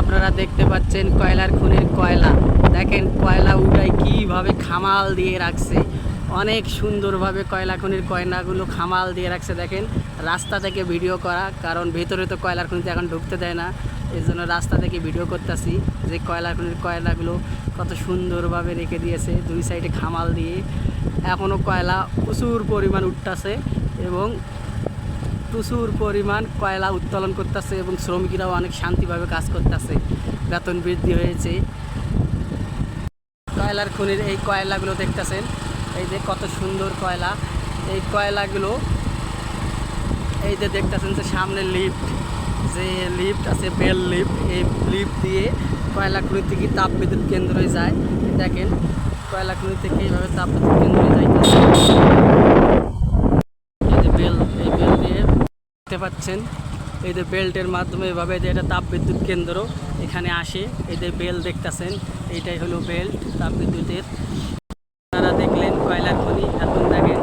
আপনারা দেখতে পাচ্ছেন কয়লার খনির কয়লা। দেখেন কয়লা উঠায় কীভাবে খামাল দিয়ে রাখছে, অনেক সুন্দরভাবে কয়লা খনির কয়লাগুলো খামাল দিয়ে রাখছে। দেখেন রাস্তা থেকে ভিডিও করা, কারণ ভেতরে তো কয়লার খনিতে এখন ঢুকতে দেয় না, এই জন্য রাস্তা থেকে ভিডিও করতেছি যে কয়লা খনির কয়লাগুলো কত সুন্দরভাবে রেখে দিয়েছে দুই সাইডে খামাল দিয়ে। এখনও কয়লা প্রচুর পরিমাণ উঠতেছে এবং প্রচুর পরিমাণ কয়লা উত্তোলন করতেছে এবং শ্রমিকরাও অনেক শান্তিভাবে কাজ করতেছে, বেতন বৃদ্ধি হয়েছে। কয়লার খনির এই কয়লাগুলো দেখতেছেন, এই যে কত সুন্দর কয়লা। এই কয়লাগুলো এই যে দেখতেছেন যে সামনে লিফট, যে লিফট আছে বেল লিফট, এই লিফট দিয়ে কয়লা খনি থেকে তাপবিদ্যুৎ কেন্দ্রে যায়। দেখেন কয়লা খনি থেকে এইভাবে তাপবিদ্যুৎ কেন্দ্রে যাইতেছে। এই যে বেল, এই বেল দিয়ে দেখতে পাচ্ছেন, এই যে বেল্টের মাধ্যমে এভাবে যে এটা তাপবিদ্যুৎ কেন্দ্র এখানে আসে। এই যে বেল দেখতেছেন, এইটাই হলো বেল্ট তাপবিদ্যুতের। আপনারা দেখলেন কয়লা খনি, এখন দেখেন